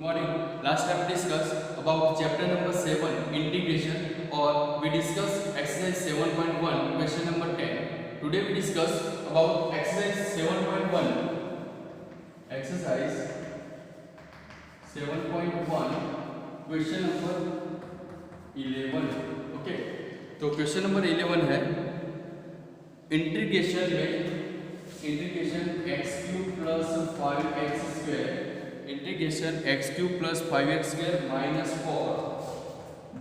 morning. Last time we discussed about chapter number 7 integration, or we discussed exercise 7.1 question number 10. Today we discuss about exercise 7.1. Exercise 7.1 question number 11. Okay, तो question number 11 है integration x cube plus 5x square integration x cube plus 5x square minus 4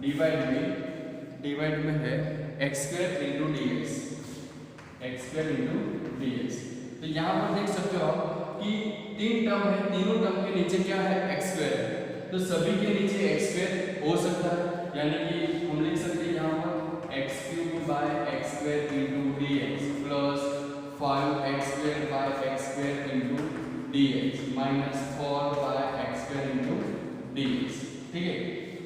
divide में है x square into dx। तो यहाँ पर देख सकते हो आप कि तीन टर्म है, तीनों टर्म के नीचे क्या है x स्क्वायर है, तो सभी के नीचे x स्क्वायर हो सकता है, यानी कि हम लिख सकते हैं यहाँ पर x cube by x square into dx plus 5x square by x square into dx minus 4 by x square into dx। ठीक है,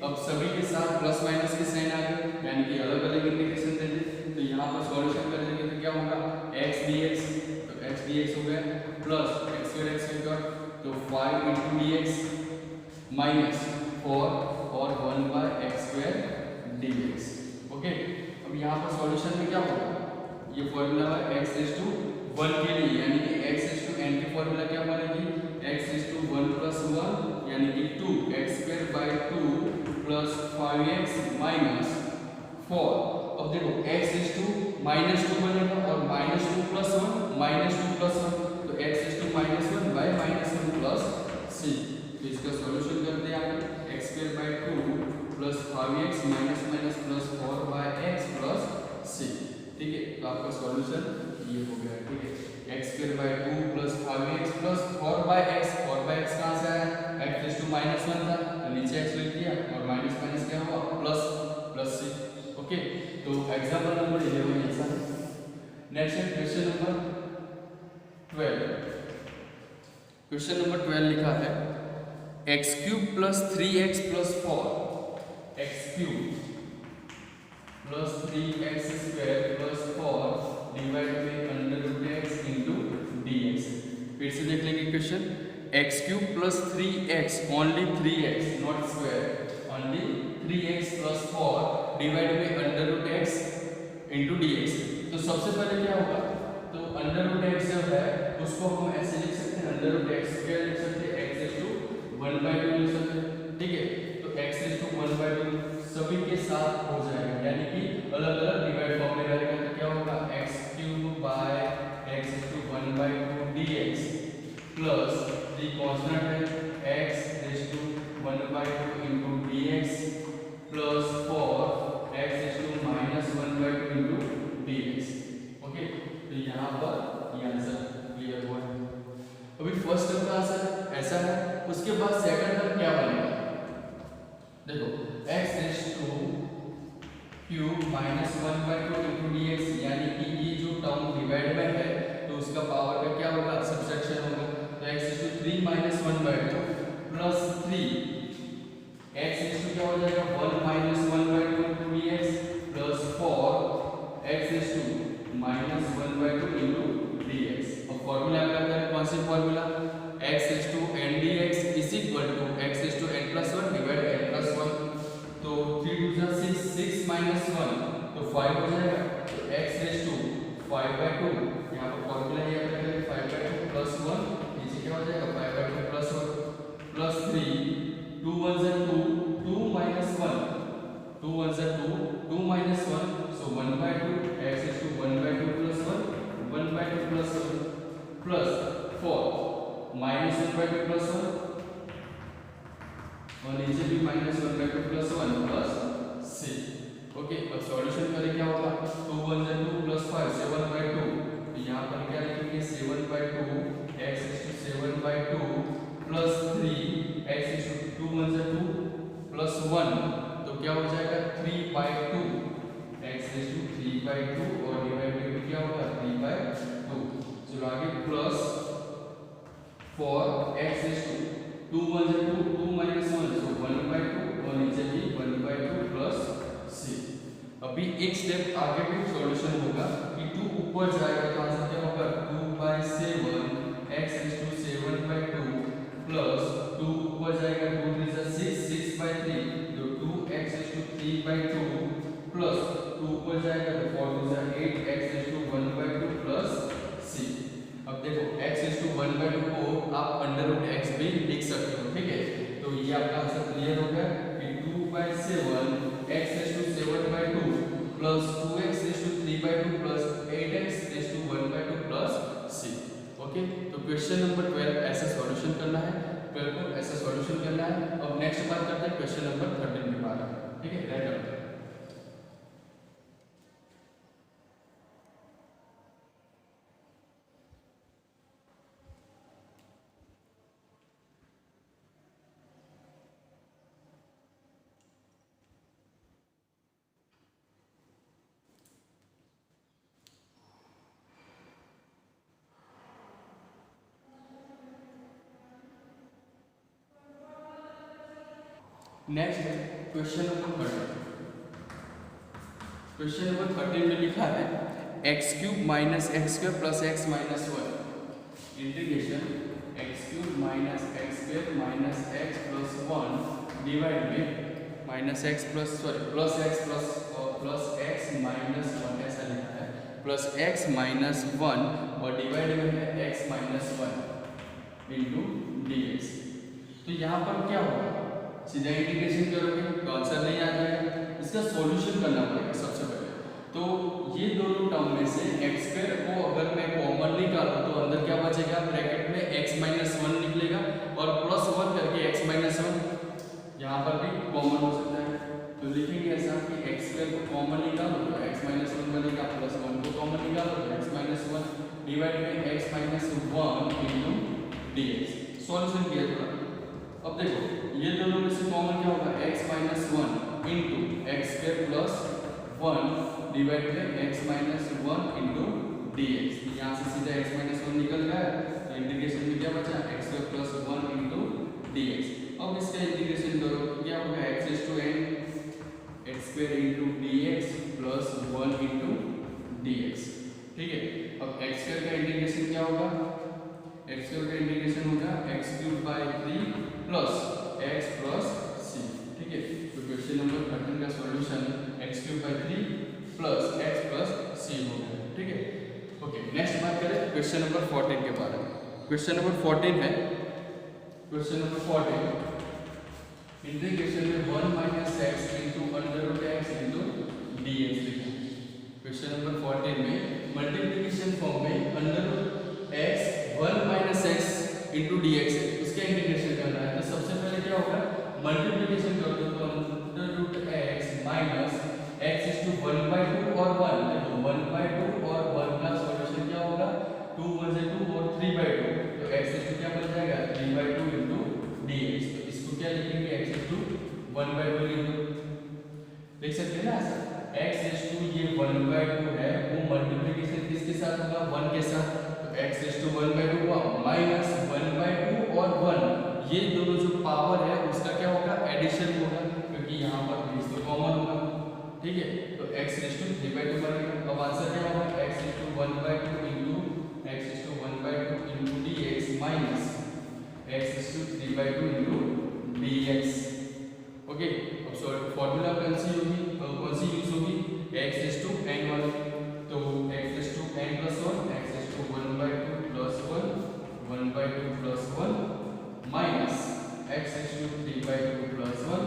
अब सभी के साथ प्लस माइनस के साइन आ गए, यानी कि अलग अलग इंटीग्रेशन दे दे। तो यहाँ पर सॉल्यूशन करेंगे तो क्या होगा x dx, तो x dx हो गया plus x square x square तो 5 इंटू dx माइनस 4 और 1 by x square dx। Okay, अब यहाँ पर सॉल्यूशन में क्या होगा, ये फॉर्मूला है x इज टू 1 के लिए, यानी कि x इज टू n की फॉर्मूला क्या बनेगी x इज टू 1 प्लस 1 यानी कि 2 x square by 2 plus 5x minus 4। अब देखो x इज टू -2 बनेगा और -2 प्लस 1 -2 प्लस 1 तो x is to -1 by -1 plus c। तो इसका सॉल्यूशन कर दिया हमने x square by 2 plus 5x minus minus plus 4 by x plus c। ठीक है, तो आपका सॉल्यूशन ये हो गया। ठीक है, x square by 2 plus 5x plus 4 by x कहां से आया, x इज टू -1 था तो नीचे x लिख दिया और माइनस माइनस क्या हुआ प्लस c। ओके, तो एग्जांपल नंबर 11 ऐसा है। नेक्स्ट है क्वेश्चन नंबर 12। क्वेश्चन नंबर 12 लिखा है x cube plus 3x plus 4 x cube plus 3x square plus 4 divide में under root x into dx। फिर से देख लेंगे question, x cube plus 3x only 3x not square only 3x plus 4 divide में under root x into dx। तो सबसे पहले क्या होगा, तो अंडर रूट x जो है उसको हम ऐसे लिख सकते हैं, अंडर रूट x स्क्वायर लिख सकते हैं, x इज टू 1/2 लिख सकते हैं। ठीक है, तो x इज टू 1/2 सभी के साथ हो जाएगा, यानी कि अलग अलग डिवाइड फॉर्म में रहेगा। तो क्या होगा x cube by x is to 1/2 dx plus 3 constant है x is to 1/2 into dx plus 4 x is to -1/2 into dx। Okay, तो यहाँ पर ये आंसर क्लियर हुआ। अभी फर्स्ट टर्म का आंसर ऐसा है, उसके बाद सेकंड टर्म क्या बनेगा, देखो x is two cube -1/2 into dx, यानी कि ये जो टर्म डिवाइड में है तो उसका पावर का क्या होगा सब्ट्रैक्शन होगा। तो x is to 3 -1/2 plus 3 x is to क्या हो जाएगा 1 -1/2 into dx plus 4 x is to -1/2 into dx। अब फॉर्मूला अप्लाई करें, कौन सी formula, x is to n dx is equal to x is to n plus 1 divide n plus 1। तो 3 2 6 6 minus 1 तो 5 हो जाएगा, तो x इज टू 5/2 यहाँ पर फॉर्मूला ये अप्लाई करें 5/2 प्लस 1 नीचे क्या हो जाएगा 5/2 प्लस 1 प्लस 3 2 1 जा 2 2 माइनस 1 2 1 जा 2 2 minus 1 so 1/2 x is to 1/2 plus 1 1/2 plus 1 plus 4 minus 1/2 plus 1 और नीचे भी -1/2 प्लस 1 प्लस c। ओके, अब सॉल्यूशन करें क्या होगा, 2 1 जा 2 प्लस 5 7/2, तो यहाँ पर क्या लिखेंगे 7/2 x is to 7/2 plus 3 x is to 2 1 जा 2 प्लस 1 तो क्या हो जाएगा 3/2 x इज टू 3/2 और डिवाइड में क्या होगा 3/2। चलो आगे प्लस 4 x इज टू 2 1 जा 2 2 माइनस 1 सो 1/2 और नीचे भी 1/2 प्लस c। अभी एक स्टेप आगे भी सॉल्यूशन होगा कि 2 ऊपर जाएगा तो आंसर क्या होगा 2/7 x इज टू 7/2 प्लस 2 ऊपर जाएगा 2 अब नेक्स्ट बात करते हैं क्वेश्चन नंबर 13 के बारे में, ठीक है, राइट आंसर। नेक्स्ट है क्वेश्चन नंबर 13। क्वेश्चन नंबर 13 में लिखा है X cube minus X square plus X minus 1 integration X cube minus X square minus X plus 1 divide में minus X plus X minus 1 ऐसा लिखा है, प्लस एक्स माइनस 1 और divide में है x minus 1 into D x. तो यहाँ पर क्या होगा, सीधा इंटीग्रेशन करोगे तो आंसर नहीं आ जाएगा, इसका सॉल्यूशन करना पड़ेगा सबसे पहले। तो ये दोनों टर्म में से एक्स स्क्वायर को अगर मैं कॉमन निकालूं तो अंदर क्या बचेगा, ब्रैकेट में एक्स माइनस 1 निकलेगा और प्लस 1 करके एक्स माइनस 1 यहाँ पर भी कॉमन हो सकता है। तो लिखेंगे ऐसा कि एक्स स्क्वायर को कॉमन निकालो तो एक्स माइनस 1 बनेगा, प्लस 1 को कॉमन निकालो तो एक्स माइनस 1 डिवाइड में x minus 1 into D x. Solution किया थोड़ा। अब देखो ये दोनों में से कॉमन क्या होगा, x minus 1 into x square plus 1 divide में x minus 1 into D x. यहाँ से सीधा x माइनस 1 निकल गया, तो इंटीग्रेशन में क्या बचा, X square plus 1 into D X. अब इसका इंटीग्रेशन करो तो क्या होगा, X is to N X square into D X plus 1 into D X, ठीक है। अब एक्स स्क्वायर का इंटीग्रेशन क्या होगा, एक्स स्क्वायर का इंटीग्रेशन होगा X cube by 3 plus X plus C, ठीक है। तो क्वेश्चन नंबर 13 का solution X cube by 3 plus X plus सी हो गया, ठीक है। ओके, नेक्स्ट बात करें क्वेश्चन नंबर 14 के बारे में। क्वेश्चन नंबर 14 है, क्वेश्चन नंबर 14 इंटीग्रेशन में 1 minus X into under root X into D X लिखा है। क्वेश्चन नंबर 14 में मल्टीप्लिकेशन फॉर्म में under root X 1 minus X into D X है, उसका इंटीग्रेशन करना है। तो सबसे पहले क्या होगा, मल्टीप्लिकेशन कर दो तो under root X minus X is to 1/2 और 1, देखो 1/2 और 1 का सॉल्यूशन क्या होगा, 2 1 से 2 और 3/2, तो x इज टू क्या बन जाएगा 3/2 इंटू डी एक्स। तो इसको क्या लिखेंगे, x इज टू 1/2 इंटू, देख सकते हैं ना ऐसा, x इज टू ये 1/2 है, वो मल्टीप्लिकेशन किसके साथ होगा, 1 के साथ, तो x इज टू 1/2 हुआ माइनस 1/2 और 1, ये दोनों जो पावर है उसका क्या होगा, एडिशन होगा, क्योंकि यहाँ पर बीच तो कॉमन होगा, ठीक है। तो x इज टू 3/2 बनेगा। अब आंसर क्या होगा, x is to 1/2 into x is to 1/2 into dx minus x is to 3/2 into dx। Okay, अब फॉर्मूला कौन सी यूज होगी, x इज टू n वाला, तो x is to n plus 1, x is to 1/2 plus 1 1/2 plus 1 minus x is to 3/2 plus 1,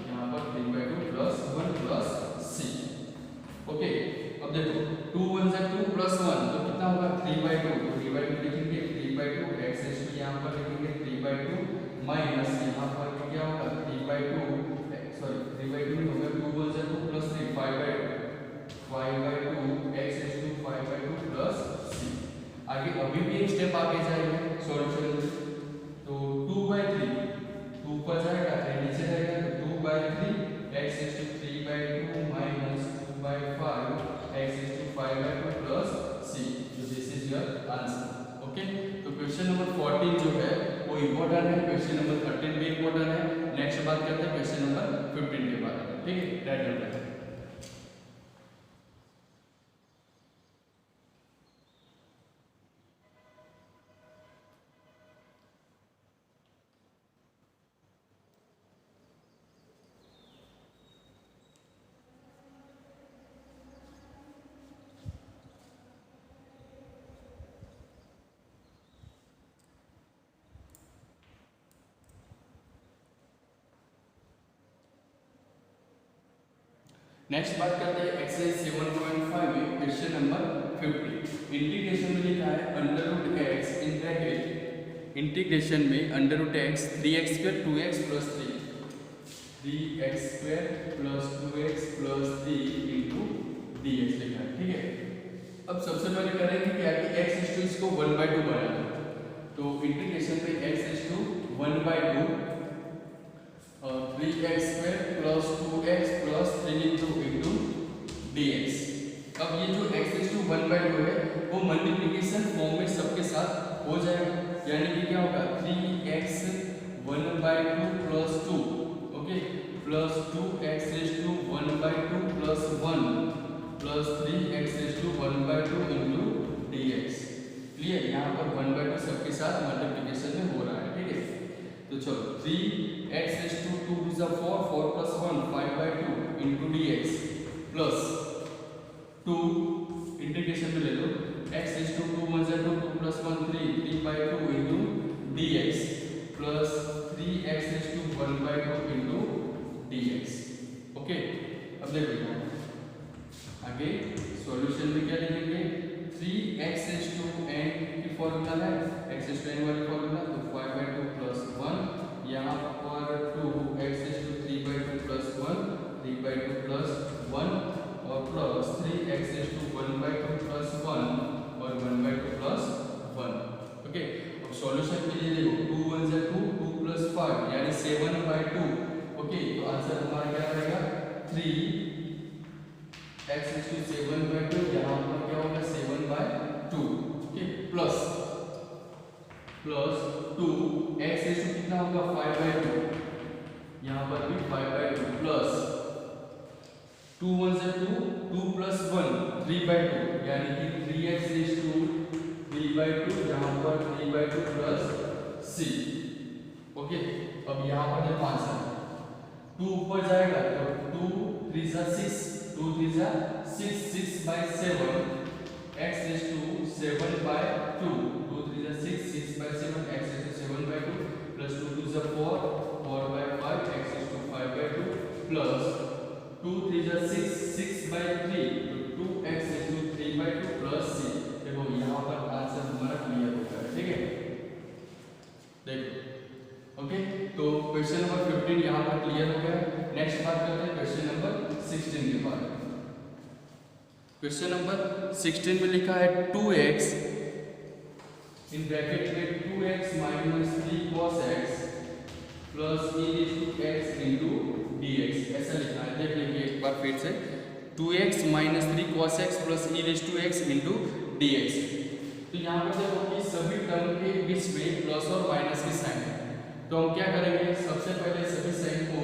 यहाँ पर 3/2 plus 1 plus c। Okay, अब देखो 2 1 से 2 प्लस 1 तो कितना होगा 3/2, तो 3/2 लिखेंगे 3/2, x इज टू यहाँ पर लिखेंगे 3/2 माइनस यहाँ पर क्या होगा 3/2, सॉरी 3/2 नहीं होगा, 2 1 से 2 plus 3 5/2 x is to 5/2 plus c। आगे अभी भी एक स्टेप आगे जाएंगे सॉल्यूशन में, तो 2/3 2 पर जाएगा, 3 नीचे जाएगा, तो 2/3 x is to 3/2 minus 2/5 x is to 5/2 plus c। तो this is your answer. Okay, तो क्वेश्चन नंबर 14 जो है वो इम्पोर्टेंट है, क्वेश्चन नंबर 13 भी इम्पोर्टेंट है। नेक्स्ट बात करते हैं क्वेश्चन नंबर 15 के बारे में, ठीक है, राइट आंसर। नेक्स्ट बात करते हैं एक्सरसाइज 7.5 में क्वेश्चन नंबर 50। इंटीग्रेशन में लिखा है under root X in bracket, integration में under root X 3x² 2x plus 3 3x² plus 2x plus 3 into dx लिखा है, ठीक है। अब सबसे पहले करेंगे क्या कि x टू इसको 1/2 बनाना, तो इंटीग्रेशन पे x to 1/2 3x² plus 2x plus 3 into dx। अब ये जो x टू 1/2 है वो मल्टीप्लिकेशन फॉर्म में सबके साथ हो जाएगा, यानी कि क्या होगा 3x 1/2 plus 2, okay, plus 2x to 1/2 plus 1 plus 3x to 1/2 into dx। Clear, यहाँ पर 1/2 सबके साथ मल्टीप्लिकेशन में हो रहा है, ठीक है। तो चलो 3x to 2 to 4 4 plus 1 5/2 into dx plus 2 integration में ले लो x to 2 1 2 2 plus 1 3 3/2 into dx plus 3x to 1/2 into dx, okay. अब देखो आगे सॉल्यूशन में क्या लिखेंगे, 3x टू n की फॉर्मूला है, x टू n वाली फॉर्मूला, तो 5/2 प्लस 1, यहाँ पर 2x टू 3/2 प्लस 1 3/2 प्लस 1 और प्लस 3x टू 1/2 प्लस 1 और 1/2 प्लस 1, ओके। अब सॉल्यूशन के लिए देखो 2 1 जा 2 2 प्लस 5 यानी 7/2, ओके। तो आंसर हमारा क्या रहेगा 3x टू 7/2, यहाँ पर क्या होगा 7/2, ओके, प्लस 2x टू कितना होगा 5/2, यहाँ पर भी 5/2 प्लस 2 1 से 2 2 प्लस 1 3/2 यानी कि 3x टू 3/2, यहाँ पर 3/2 प्लस c, ओके। अब यहाँ पर देखो आंसर 2 ऊपर जाएगा तो 2 3 जा 6 2 3 जा 6 6/7 x टू 7/2 2 3 जा 6 6/7 x टू 7/2 प्लस 2 2 जा 4 4/5 x टू 5/2 प्लस 2 3 जा 6 6/3 तो 2x टू 3/2 प्लस c। देखो यहाँ पर आंसर हमारा क्लियर होता है, ठीक है, देखो, ओके। तो क्वेश्चन नंबर 15 यहाँ पर क्लियर हो गया। नेक्स्ट बात करते हैं क्वेश्चन नंबर 16 के बारे में। क्वेश्चन नंबर 16 में लिखा है 2x इन ब्रैकेट में 2x minus 3 cos x plus e⁻x into dx, ऐसा लिखा है। देख लेंगे एक बार फिर से 2x minus 3 cos x plus e⁻x into dx। तो यहाँ पर देखो कि सभी टर्म के बीच में प्लस और माइनस की साइन है, तो हम क्या करेंगे सबसे पहले सभी साइन को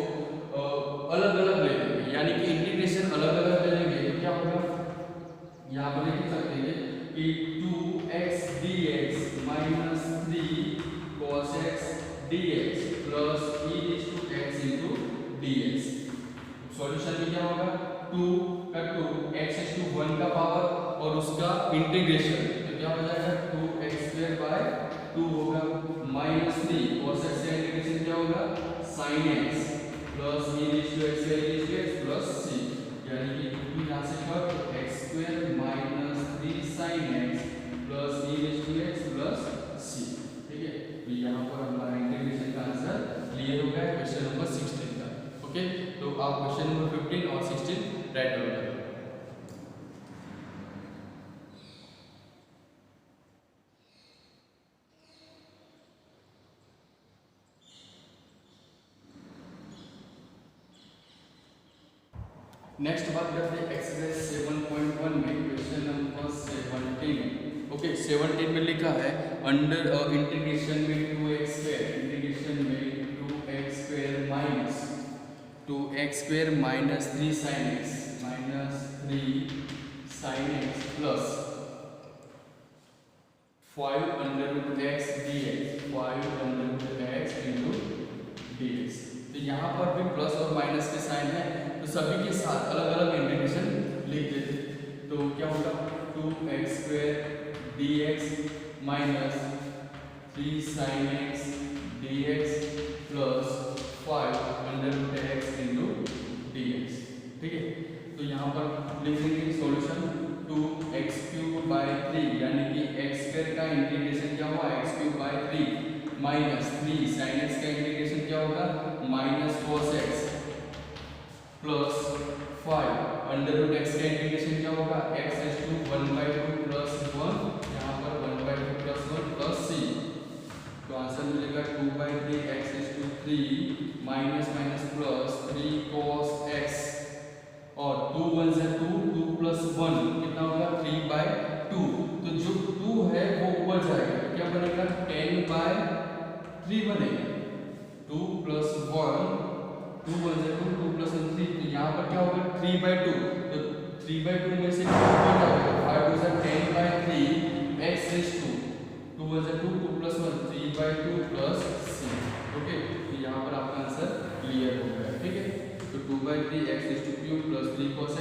अलग अलग ले लेंगे, यानी कि इंटीग्रेशन अलग अलग ले लेंगे। तो क्या होगा यहाँ पर लिख सकते हैं कि 2x dx minus 3 cos x dx plus e⁻x into dx। Solution में क्या होगा 2 का 2 x टू 1 का पावर और उसका इंटीग्रेशन, तो क्या हो जाएगा 2x²/2 होगा माइनस 3 cos x का इंटीग्रेशन क्या होगा sin x plus e⁻x plus c, यानी कि 2 यहाँ से cut x² minus 3 sin x plus e⁻x plus c, ठीक है। तो यहाँ पर हमारा इंटीग्रेशन का आंसर क्लियर हो गया क्वेश्चन नंबर 16 का, ओके। तो आप क्वेश्चन नंबर 15 और 16 राइट डाउन करें। नेक्स्ट बात करते हैं एक्सरसाइज 7.1 में क्वेश्चन नंबर 17, ओके। 17 में लिखा है अंडर इंटीग्रेशन में 2x² इंटीग्रेशन में 2x² minus 3 sin x minus 3 sin x plus 5√x dx 5√x into dx। तो यहाँ पर भी प्लस और माइनस के साइन है, तो सभी के साथ अलग अलग इंटीग्रेशन लिख देते। तो क्या होगा 2x² dx minus 3 sin x dx plus 5√x into dx, ठीक है। तो यहाँ पर लिख देंगे सॉल्यूशन 2x³/3 यानी कि x² का इंटीग्रेशन क्या हुआ x³/3 माइनस 3 sin x का इंटीग्रेशन क्या होगा minus cos x plus 5 under root x का इंटीग्रेशन क्या होगा x रेज टू 1/2 प्लस 1 यहाँ पर 1/2 प्लस 1 प्लस c तो आंसर मिलेगा 2/3 x raise to 3 minus minus plus 3 cos x और 2 1 से 2 2 प्लस 1 कितना होगा 3/2 तो जो 2 है वो ऊपर जाएगा तो क्या बनेगा 10/3 बनेगा 2 प्लस 1 2 1 से 2 2 प्लस 1 3 तो यहाँ पर क्या होगा 3/2 तो 3/2 में से ऊपर जाएगा 5 2 से 10/3 x रेज टू 2 1 से 2 2 प्लस 1 3/2 प्लस c ओके तो यहाँ पर आपका आंसर क्लियर हो गया ठीक है तो 2/3 x raise to cube plus 3 cos